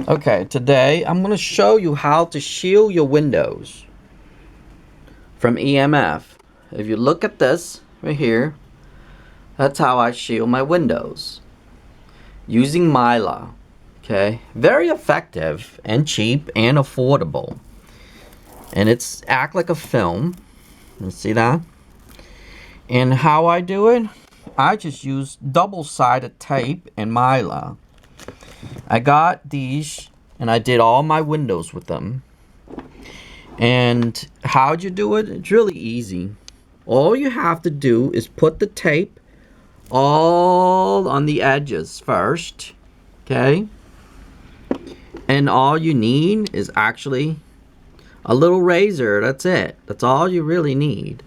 Okay, today I'm going to show you how to shield your windows from EMF. If you look at this right here, that's how I shield my windows using Mylar. Okay, very effective and cheap and affordable, and it's act like a film. You see that? And how I do it, I just use double-sided tape and Mylar. I got these and I did all my windows with them. And how'd you do it? It's really easy. All you have to do is put the tape all on the edges first, okay? And all you need is actually a little razor. That's it. That's all you really need.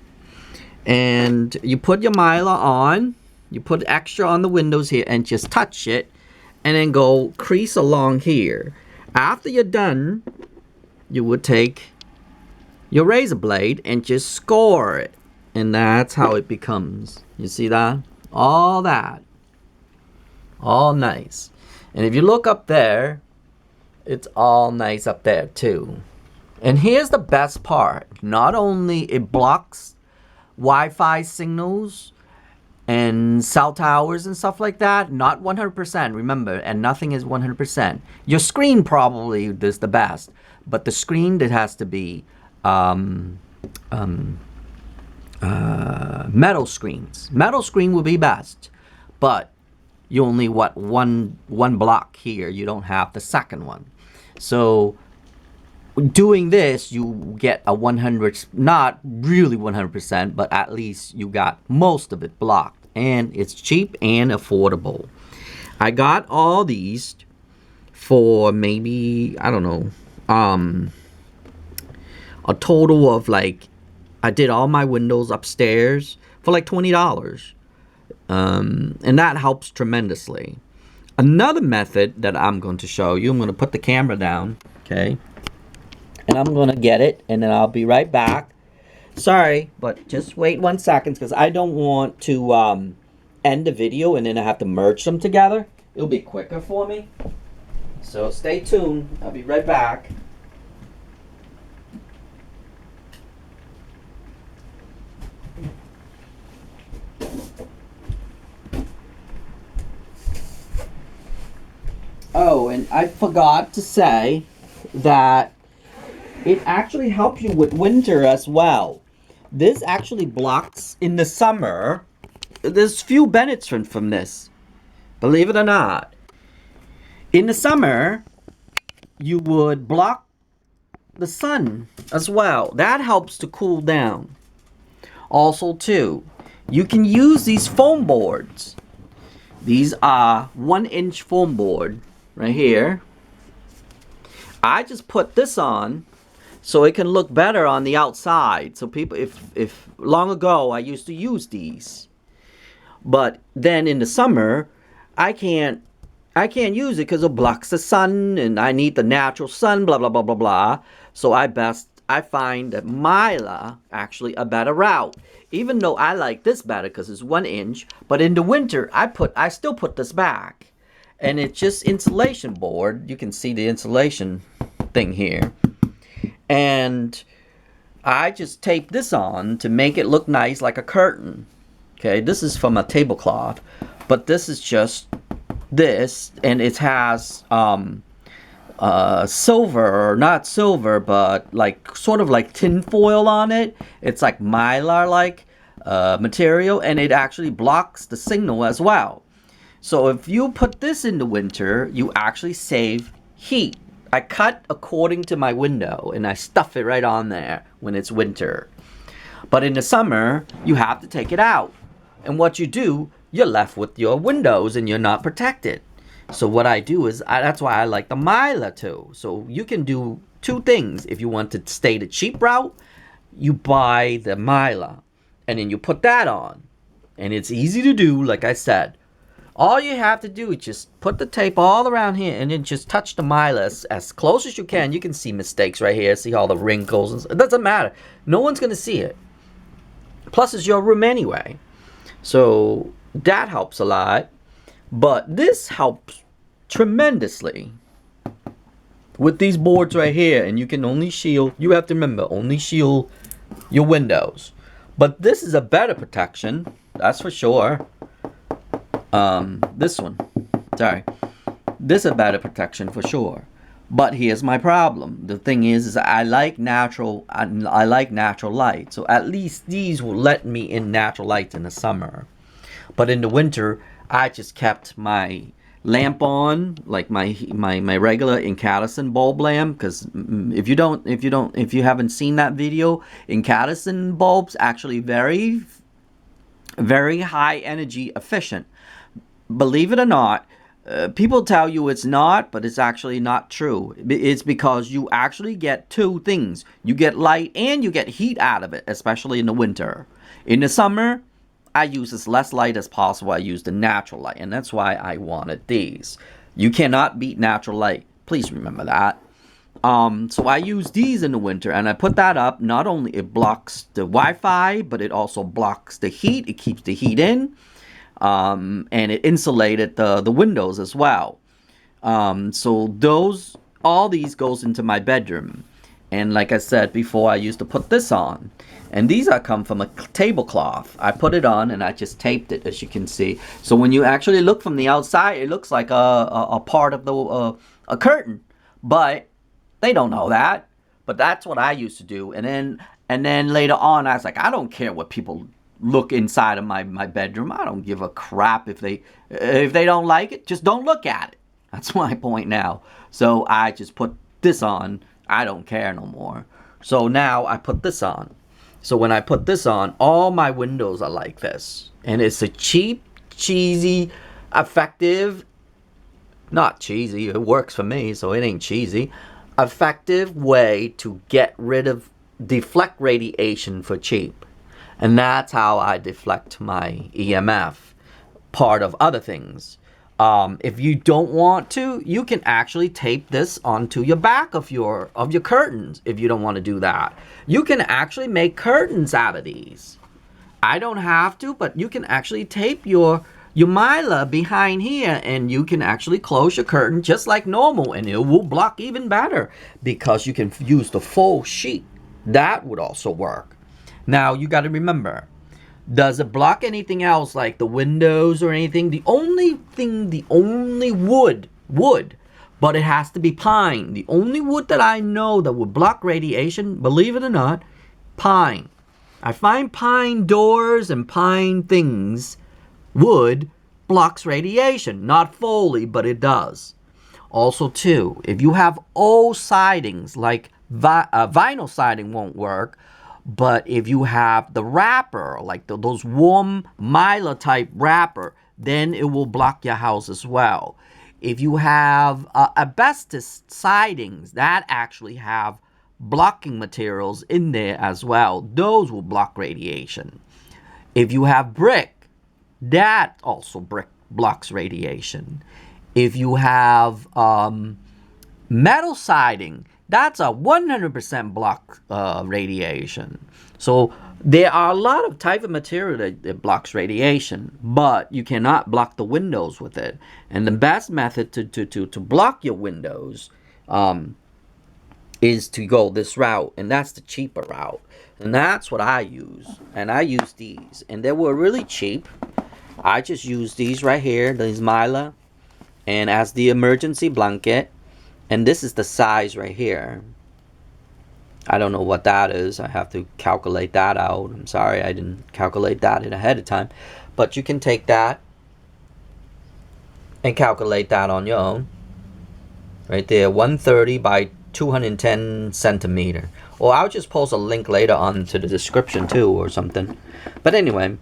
And you put your Mylar on, you put extra on the windows here and just touch it, and then go crease along here. After you're done, you would take your razor blade and just score it, and that's how it becomes. You see that? All that. All nice. And if you look up there, it's all nice up there too. And here's the best part. Not only it blocks Wi-Fi signals and cell towers and stuff like that, not 100%, remember, and nothing is 100%. Your screen probably is the best, but the screen that has to be metal screens. Metal screen will be best, but you only want one block here. You don't have the second one. So doing this, you get a 100, not really 100%, but at least you got most of it blocked. And it's cheap and affordable. I got all these for maybe, I don't know, a total of like, I did all my windows upstairs for like $20. And that helps tremendously. Another method that I'm going to show you, I'm going to put the camera down, okay? And I'm going to get it, and then I'll be right back. Sorry, but just wait 1 second because I don't want to end the video and then I have to merge them together. It'll be quicker for me. So stay tuned. I'll be right back. Oh, and I forgot to say that it actually helps you with winter as well. This actually blocks in the summer. There's few benefits from this, believe it or not. In the summer, you would block the sun as well. That helps to cool down. Also too, you can use these foam boards. These are 1-inch foam board right here. I just put this on so it can look better on the outside. So people, if long ago I used to use these, but then in the summer I can't use it because it blocks the sun and I need the natural sun, blah blah blah blah blah. So I find that Mylar actually a better route. Even though I like this better because it's 1 inch, but in the winter I still put this back, and it's just insulation board. You can see the insulation thing here. And I just tape this on to make it look nice like a curtain. Okay, this is from a tablecloth, but this is just this, and it has silver, or not silver, but like sort of like tin foil on it. It's like Mylar like material, and it actually blocks the signal as well. So if you put this in the winter, you actually save heat. I cut according to my window and I stuff it right on there when it's winter. But in the summer, you have to take it out. And what you do, you're left with your windows and you're not protected. So what I do is, that's why I like the Mylar too. So you can do two things. If you want to stay the cheap route, you buy the Mylar and then you put that on. And it's easy to do, like I said. All you have to do is just put the tape all around here and then just touch the Mylar as close as you can. You can see mistakes right here. See all the wrinkles. It doesn't matter. No one's going to see it. Plus, it's your room anyway. So that helps a lot. But this helps tremendously. with these boards right here, and you can only shield, you have to remember, only shield your windows. But this is a better protection, that's for sure. This one, sorry. This is a better protection for sure. But here's my problem. The thing is I like natural light. So at least these will let me in natural light in the summer. But in the winter, I just kept my lamp on, like my regular incandescent bulb lamp, because if you haven't seen that video, incandescent bulbs actually very high energy efficient. Believe it or not, people tell you it's not, but it's actually not true. It's because you actually get two things. You get light and you get heat out of it, especially in the winter. In the summer, I use as less light as possible. I use the natural light, and that's why I wanted these. You cannot beat natural light. Please remember that. So I use these in the winter, and I put that up. Not only it blocks the Wi-Fi, but it also blocks the heat. It keeps the heat in. And it insulated the windows as well. So all these goes into my bedroom. And like I said before, I used to put this on. And these come from a tablecloth. I put it on and I just taped it, as you can see. So when you actually look from the outside, it looks like a part of a curtain. But they don't know that. But that's what I used to do. And then later on, I was like, I don't care what people look inside of my bedroom. I don't give a crap if they don't like it. Just don't look at it. That's my point now. So I just put this on. I don't care no more. So now I put this on. So when I put this on, all my windows are like this. And it's a cheap, cheesy, effective, not cheesy, it works for me, so it ain't cheesy, effective way to get rid of deflect radiation for cheap. And that's how I deflect my EMF, part of other things. If you don't want to, you can actually tape this onto your back of your curtains if you don't want to do that. You can actually make curtains out of these. I don't have to, but you can actually tape your Mylar behind here, and you can actually close your curtain just like normal, and it will block even better because you can use the full sheet. That would also work. Now, you got to remember, does it block anything else like the windows or anything? The only wood, but it has to be pine. The only wood that I know that would block radiation, believe it or not, pine. I find pine doors and pine things, wood, blocks radiation. Not fully, but it does. Also, too, if you have old sidings, like vinyl siding won't work, but if you have the wrapper, like those warm Mylar type wrapper, then it will block your house as well. If you have asbestos sidings that actually have blocking materials in there as well, those will block radiation. If you have brick, that also blocks radiation. If you have metal siding, that's a 100% block radiation. So there are a lot of type of material that blocks radiation, but you cannot block the windows with it. And the best method to block your windows is to go this route, and that's the cheaper route. And that's what I use. And I use these. And they were really cheap. I just use these right here, these Mylar, and as the emergency blanket. And this is the size right here. I don't know what that is. I have to calculate that out. I'm sorry I didn't calculate that in ahead of time. But you can take that and calculate that on your own. Right there, 130 by 210 centimeter. Or I'll just post a link later on to the description too or something. But anyway,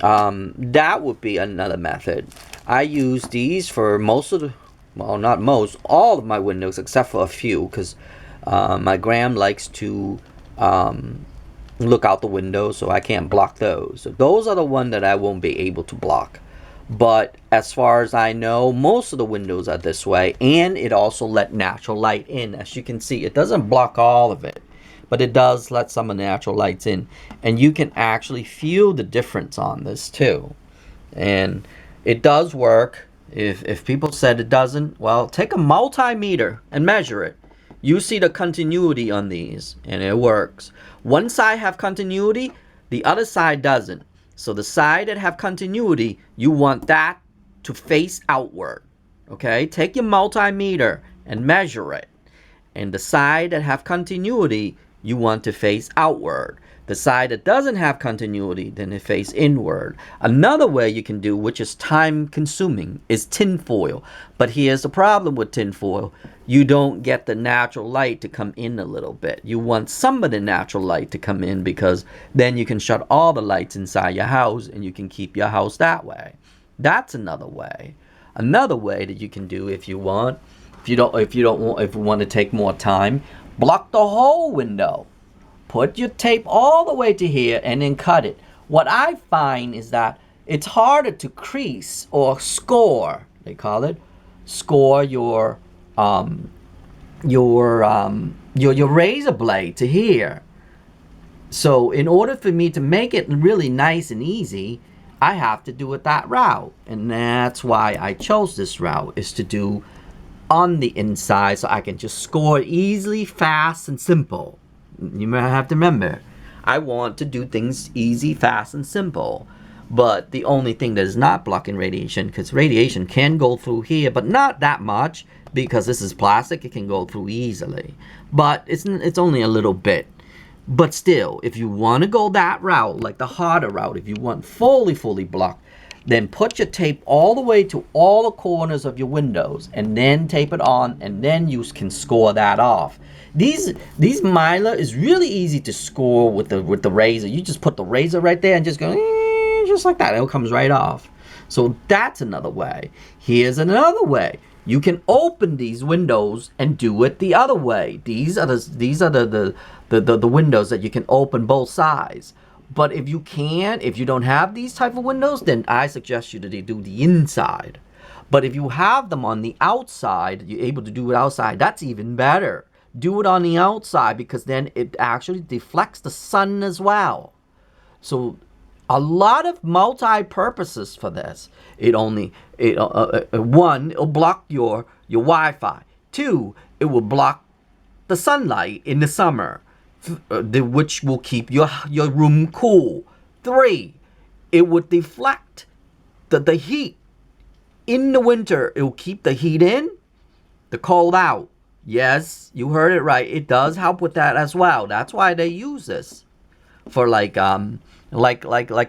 that would be another method. I use these for most of the, well, not most, all of my windows except for a few, because my gram likes to look out the window, so I can't block those. So those are the ones that I won't be able to block. But as far as I know, most of the windows are this way, and it also let natural light in. As you can see, it doesn't block all of it, but it does let some of the natural lights in. And you can actually feel the difference on this too. And it does work. If people said it doesn't, well, take a multimeter and measure it. You see the continuity on these, and it works. One side have continuity, the other side doesn't. So the side that have continuity, you want that to face outward. Okay, take your multimeter and measure it. And the side that have continuity, you want to face outward. The side that doesn't have continuity, then it face inward. Another way you can do, which is time consuming, is tinfoil. But here's the problem with tinfoil. You don't get the natural light to come in a little bit. You want some of the natural light to come in, because then you can shut all the lights inside your house and you can keep your house that way. That's another way. Another way that you can do, if you want, if you want to take more time, block the whole window. Put your tape all the way to here and then cut it. What I find is that it's harder to crease or score, they call it, score your razor blade to here. So in order for me to make it really nice and easy, I have to do it that route. And that's why I chose this route, is to do on the inside so I can just score easily, fast, and simple. You have to remember, I want to do things easy, fast, and simple. But the only thing that is not blocking radiation, because radiation can go through here, but not that much, because this is plastic, it can go through easily. But it's only a little bit. But still, if you want to go that route, like the harder route, if you want fully blocked, then put your tape all the way to all the corners of your windows, and then tape it on, and then you can score that off. These Mylar is really easy to score with the razor. You just put the razor right there and just go just like that. It comes right off. So that's another way. Here's another way. You can open these windows and do it the other way. These are the windows that you can open both sides. But if you don't have these type of windows, then I suggest you to do the inside. But if you have them on the outside, you're able to do it outside, that's even better. Do it on the outside, because then it actually deflects the sun as well. So a lot of multi-purposes for this. One, it'll block your Wi-Fi. Two, it will block the sunlight in the summer, which will keep your room cool. Three, it would deflect the heat. In the winter, it will keep the heat in, the cold out. Yes, you heard it right. It does help with that as well. That's why they use this for like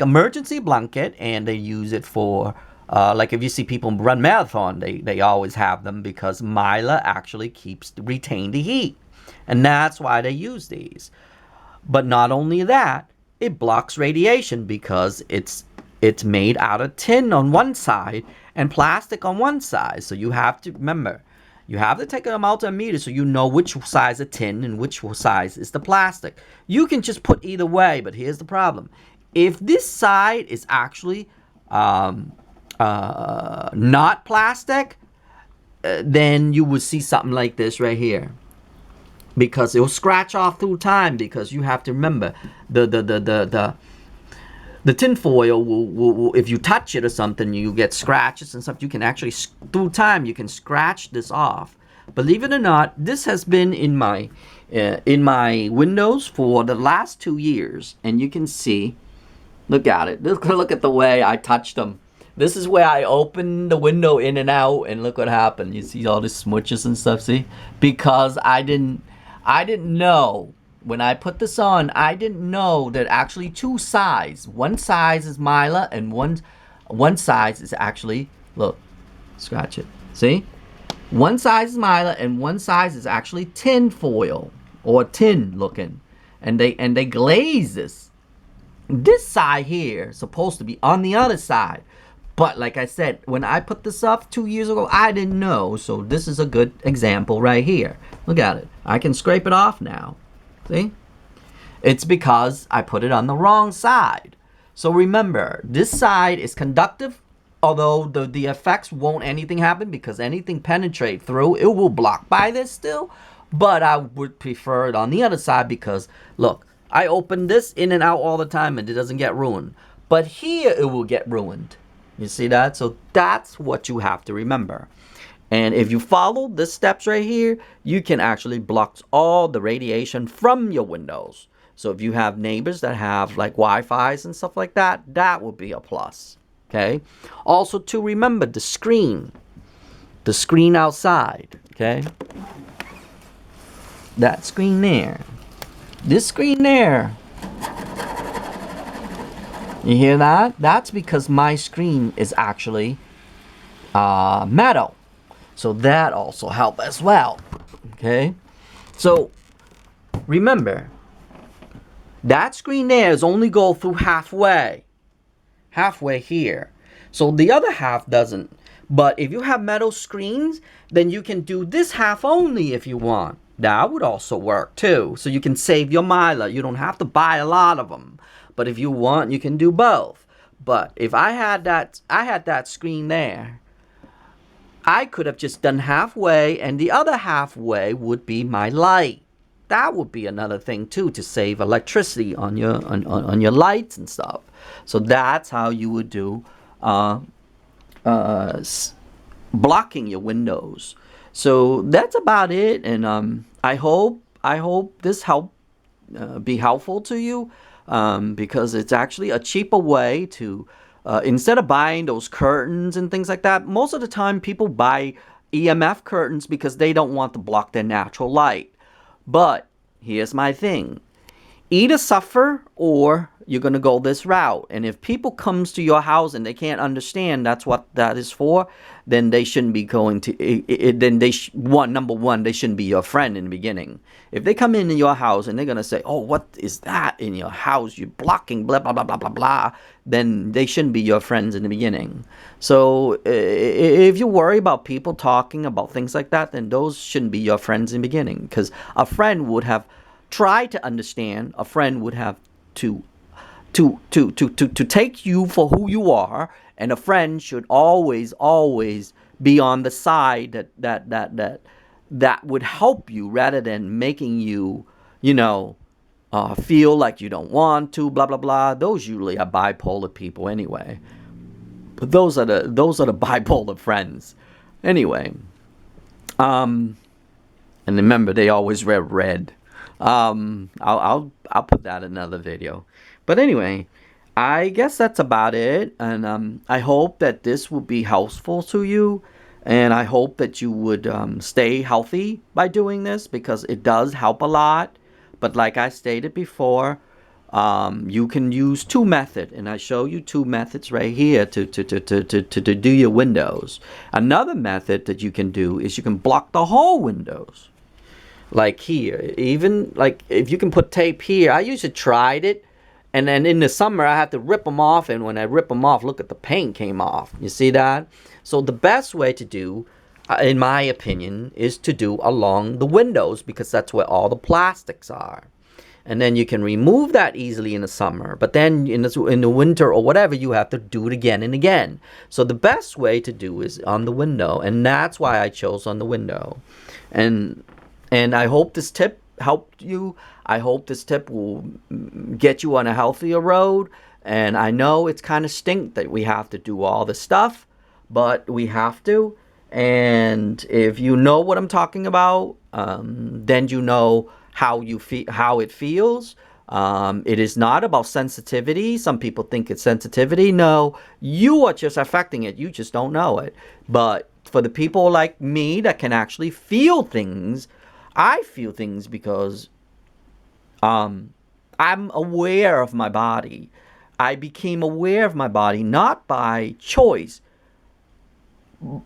emergency blanket, and they use it for like if you see people run marathon, they always have them, because Mylar actually retain the heat, and that's why they use these. But not only that, it blocks radiation, because it's made out of tin on one side and plastic on one side. So you have to remember, you have to take a multimeter so you know which size of tin and which size is the plastic. You can just put either way, but here's the problem. If this side is actually not plastic, then you will see something like this right here, because it will scratch off through time. Because you have to remember, the tin foil will, if you touch it or something, you get scratches and stuff. You can actually, through time, you can scratch this off. Believe it or not, this has been in my windows for the last 2 years, and you can see. Look at it. Look at the way I touched them. This is where I opened the window in and out, and look what happened. You see all the smudges and stuff. See, because I didn't know. When I put this on, I didn't know that actually two sides. One size is Mylar, and one size is actually, look, scratch it. See? One size is Mylar, and one size is actually tin foil, or tin looking. And they glaze this. This side here is supposed to be on the other side. But like I said, when I put this up 2 years ago, I didn't know. So this is a good example right here. Look at it. I can scrape it off now. See? It's because I put it on the wrong side. So remember, this side is conductive, although the effects won't anything happen, because anything penetrate through, it will block by this still. But I would prefer it on the other side, because look, I open this in and out all the time and it doesn't get ruined. But here it will get ruined. You see that? So that's what you have to remember. And if you follow the steps right here, you can actually block all the radiation from your windows. So if you have neighbors that have like Wi-Fi's and stuff like that, that would be a plus. Okay. Also to remember the screen outside. Okay. That screen there. This screen there. You hear that? That's because my screen is actually metal. So that also helps as well. Okay. So remember, that screen there is only go through halfway here. So the other half doesn't. But if you have metal screens, then you can do this half only if you want. That would also work too. So you can save your Mylar. You don't have to buy a lot of them. But if you want, you can do both. But if I had that screen there, I could have just done halfway, and the other halfway would be my light. That would be another thing too, to save electricity on your lights and stuff. So that's how you would do blocking your windows. So that's about it, and I hope this be helpful to you, because it's actually a cheaper way to instead of buying those curtains and things like that. Most of the time people buy EMF curtains because they don't want to block their natural light. But here's my thing. Either suffer or you're going to go this route. And if people comes to your house and they can't understand that's what that is for, then they shouldn't be going to then they number one, they shouldn't be your friend in the beginning. If they come into your house and they're going to say, "Oh, what is that in your house? You're blocking blah blah blah blah blah blah," then they shouldn't be your friends in the beginning. So if you worry about people talking about things like that, then those shouldn't be your friends in the beginning, because a friend would have tried to understand. A friend would have to take you for who you are, and a friend should always be on the side that would help you, rather than making you feel like you don't want to blah blah blah. Those usually are bipolar people anyway. But those are the bipolar friends anyway. And remember, they always wear red. I'll put that in another video. But anyway, I guess that's about it. And I hope that this will be helpful to you. And I hope that you would stay healthy by doing this, because it does help a lot. But like I stated before, you can use two methods. And I show you two methods right here to do your windows. Another method that you can do is you can block the whole windows. Like here, even like if you can put tape here. I usually tried it, and then in the summer I had to rip them off, and when I rip them off, look at the paint came off. You see that? So the best way to do, in my opinion, is to do along the windows, because that's where all the plastics are. And then you can remove that easily in the summer, but then in the winter or whatever, you have to do it again and again. So the best way to do is on the window, and that's why I chose on the window. And I hope this tip helped you. I hope this tip will get you on a healthier road. And I know it's kind of stink that we have to do all this stuff, but we have to. And if you know what I'm talking about, then you know how it feels. It is not about sensitivity. Some people think it's sensitivity. No, you are just affecting it. You just don't know it. But for the people like me that can actually feel things, I feel things because I'm aware of my body. I became aware of my body not by choice,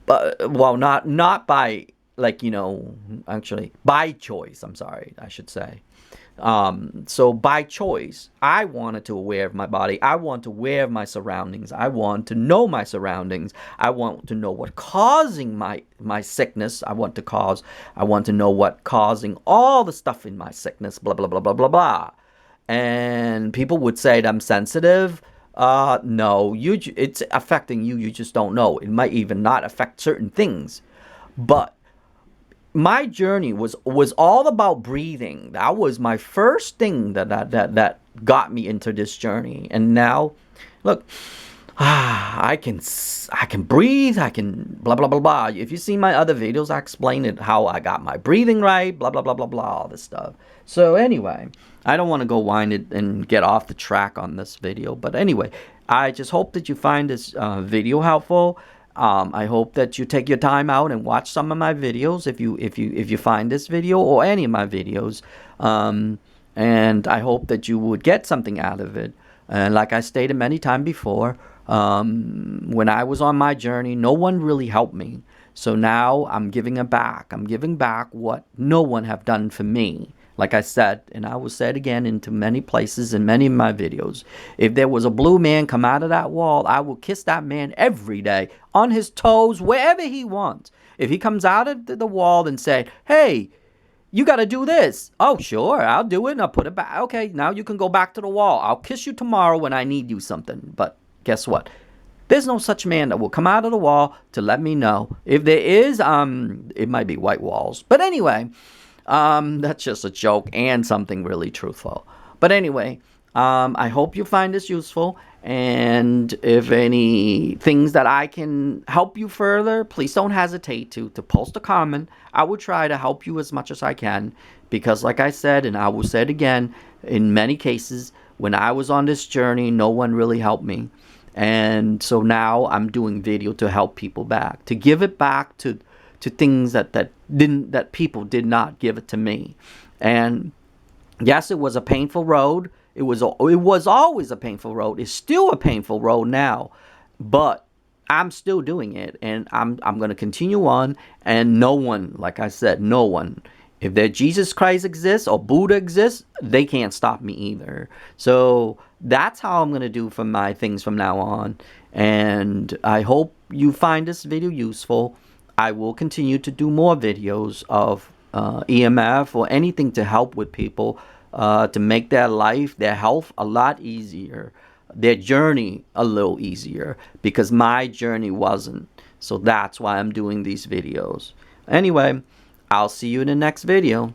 but not by actually by choice. I'm sorry, I should say. So by choice, I wanted to aware of my body. I want to aware of my surroundings. I want to know my surroundings. I want to know what causing my sickness. I want to know what causing all the stuff in my sickness, blah, blah, blah, blah, blah, blah. And people would say that I'm sensitive. No, it's affecting you. You just don't know. It might even not affect certain things. But my journey was all about breathing. That was my first thing that got me into this journey. And now, look, I can breathe, I can blah blah blah blah. If you see my other videos, I explain it how I got my breathing right, blah blah blah blah blah, all this stuff. So anyway, I don't want to go whine it and get off the track on this video, but anyway, I just hope that you find this video helpful. I hope that you take your time out and watch some of my videos if you find this video or any of my videos, and I hope that you would get something out of it. And like I stated many times before, when I was on my journey, no one really helped me. So now I'm giving it back. I'm giving back what no one have done for me. Like I said, and I will say it again into many places in many of my videos. If there was a blue man come out of that wall, I will kiss that man every day, on his toes, wherever he wants. If he comes out of the wall and say, hey, you got to do this. Oh, sure, I'll do it and I'll put it back. Okay, now you can go back to the wall. I'll kiss you tomorrow when I need you something. But guess what? There's no such man that will come out of the wall to let me know. If there is, it might be white walls. But anyway, that's just a joke and something really truthful. But anyway, I hope you find this useful. And if any things that I can help you further, please don't hesitate to post a comment. I will try to help you as much as I can. Because like I said, and I will say it again, in many cases, when I was on this journey, no one really helped me. And so now I'm doing video to help people back, to give it back to things that people did not give it to me. And yes, it was a painful road. It was always a painful road. It's still a painful road now, but I'm still doing it, and I'm going to continue on. And no one, like I said, no one, if that Jesus Christ exists or Buddha exists, they can't stop me either. So that's how I'm going to do for my things from now on. And I hope you find this video useful. I will continue to do more videos of EMF or anything to help with people to make their life, their health a lot easier, their journey a little easier, because my journey wasn't. So that's why I'm doing these videos. Anyway, I'll see you in the next video.